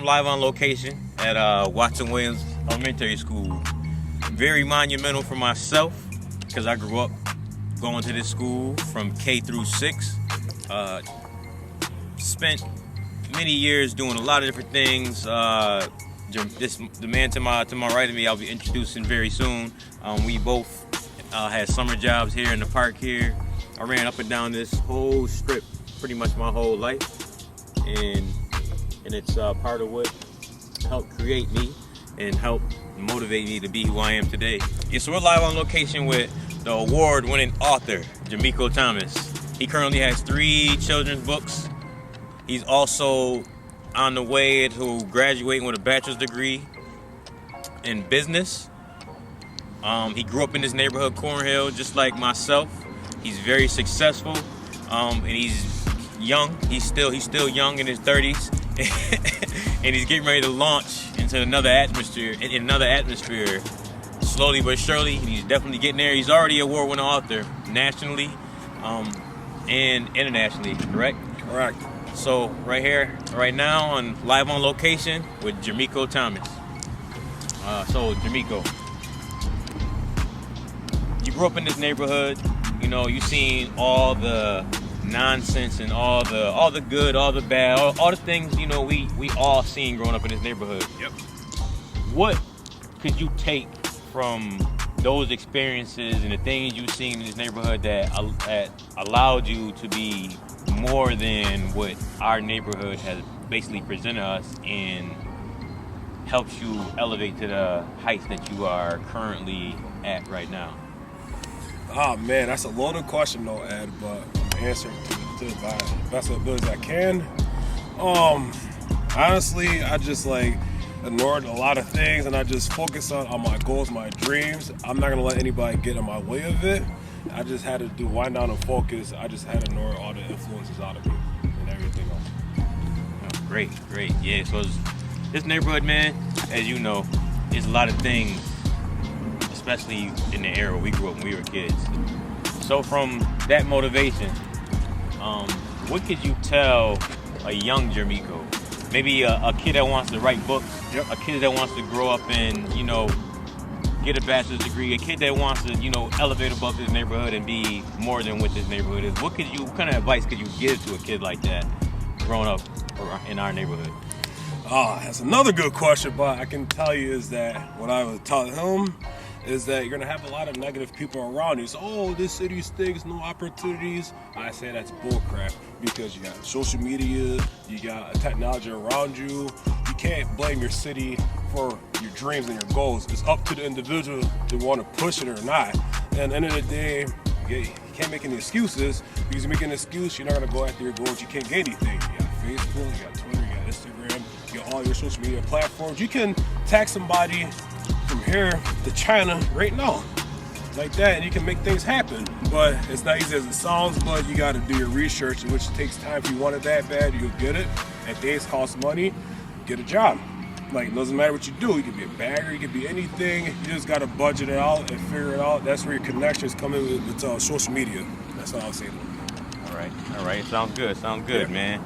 live on location at Watson Williams Elementary School. Very monumental for myself because I grew up going to this school from K through 6. Spent many years doing a lot of different things. The man to my right of me, I'll be introducing very soon. We both had summer jobs here in the park here. I ran up and down this whole strip pretty much my whole life, and it's part of what helped create me and helped motivate me to be who I am today. Yeah, so we're live on location with the award-winning author, Jermicko Thomas. He currently has 3 children's books. He's also on the way to graduating with a bachelor's degree in business. He grew up in this neighborhood, Cornhill, just like myself. He's very successful, and he's young. He's still young in his 30s, and he's getting ready to launch into another atmosphere. Slowly but surely, he's definitely getting there. He's already an award-winning author nationally and internationally. Correct? Correct. So right here, right now, on live on location with Jermicko Thomas. So Jermicko, you grew up in this neighborhood. You know, you've seen all the nonsense and all the good, all the bad, all the things, you know, we all seen growing up in this neighborhood. Yep. What could you take from those experiences and the things you've seen in this neighborhood that allowed you to be more than what our neighborhood has basically presented us and helps you elevate to the heights that you are currently at right now? Oh man, that's a loaded question though, Ed, but I'm gonna answer it to the best of abilities I can. Honestly, I just ignored a lot of things and I just focused on my goals, my dreams. I'm not gonna let anybody get in my way of it. I just had to wind down and focus. I just had to ignore all the influences out of me and everything else. Oh, great. Yeah, so this neighborhood, man, as you know, there's a lot of things, especially in the era we grew up when we were kids. So from that motivation, what could you tell a young Jermicko? Maybe a kid that wants to write books, yep. A kid that wants to grow up and, you know, get a bachelor's degree, a kid that wants to, you know, elevate above this neighborhood and be more than what this neighborhood is. What kind of advice could you give to a kid like that growing up in our neighborhood? That's another good question, but I can tell you is that what I would tell him is that you're gonna have a lot of negative people around you. So, this city stinks, no opportunities. I say that's bullcrap because you got social media, you got technology around you. You can't blame your city for your dreams and your goals. It's up to the individual to want to push it or not. And at the end of the day, you can't make any excuses because you make an excuse, you're not gonna go after your goals. You can't get anything. You got Facebook, you got Twitter, you got Instagram, you got all your social media platforms. You can tag somebody from here to China right now, like that, and you can make things happen. But it's not easy as it sounds, but you got to do your research, which takes time. If you want it that bad, you'll get it. At days cost money, get a job. Like, it doesn't matter what you do. You can be a bagger, you can be anything. You just got to budget it out and figure it out. That's where your connections come in with social media. That's what I'll say. All right. Sounds good, yeah. Man.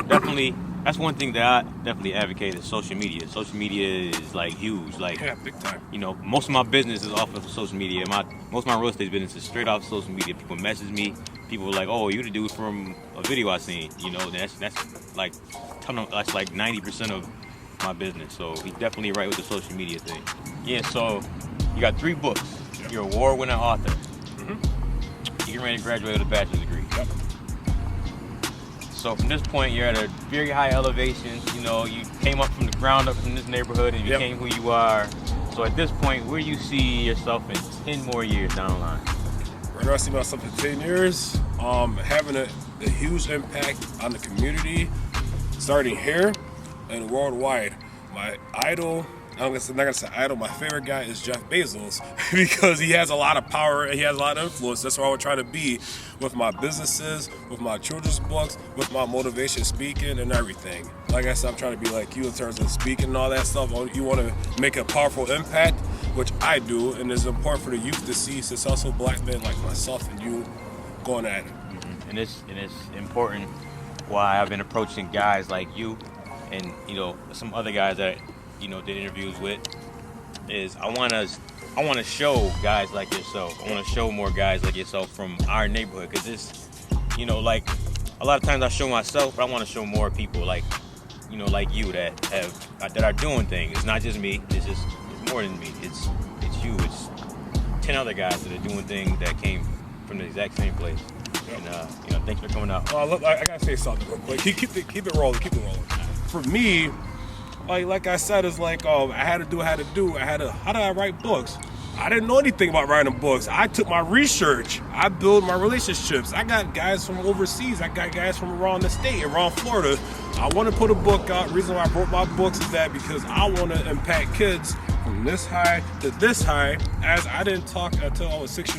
Definitely. That's one thing that I definitely advocate is social media. Social media is huge. Yeah, big time. You know, most of my business is off of social media. Most of my real estate business is straight off social media. People message me. People are like, "Oh, you the dude from a video I seen." You know, that's like 90% of my business. So he's definitely right with the social media thing. Yeah. So you got 3 books. Yep. You're an award-winning author. Mm-hmm. You're getting ready to graduate with a bachelor's degree. Yep. So from this point, you're at a very high elevation. You know, you came up from the ground up from this neighborhood and you became who you are. So at this point, where do you see yourself in 10 more years down the line? Where do I see myself in 10 years? Having a huge impact on the community, starting here and worldwide. My idol, I'm not gonna say idol, my favorite guy is Jeff Bezos because he has a lot of power and he has a lot of influence. That's where I would try to be with my businesses, with my children's books, with my motivation speaking and everything. Like I said, I'm trying to be like you in terms of speaking and all that stuff. You want to make a powerful impact, which I do, and it's important for the youth to see successful black men like myself and you going at it. Mm-hmm. And it's important why I've been approaching guys like you and some other guys that did interviews with, is I want to show guys like yourself. I want to show more guys like yourself from our neighborhood, because it's like a lot of times I show myself, but I want to show more people like you that are doing things. It's not just me. It's more than me. It's you. It's 10 other guys that are doing things that came from the exact same place. And thanks for coming out. Look, I gotta say something real quick. Keep it rolling. For me, like I said, it's like how did I write books? I didn't know anything about writing books. I took my research. I built my relationships. I got guys from overseas. I got guys from around the state, around Florida. I want to put a book out. The reason why I wrote my books is that because I want to impact kids from this high to this high. As I didn't talk until I was 6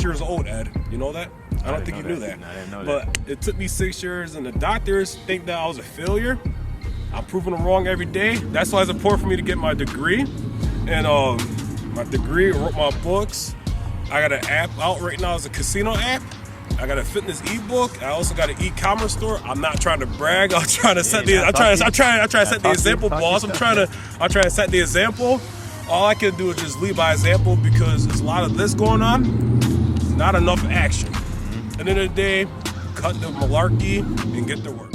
years old, Ed. You know that? I don't think you knew that. No, I didn't know but that. it took me 6 years, and the doctors think that I was a failure. I'm proving them wrong every day. That's why it's important for me to get my degree. And my degree, I wrote my books. I got an app out right now. It's a casino app. I got a fitness ebook. I also got an e-commerce store. I'm not trying to brag. I'm trying to set I'm trying to set the example, boss. I'm trying to set the example. All I can do is just lead by example, because there's a lot of this going on, not enough action. At the end of the day, cut the malarkey and get to work.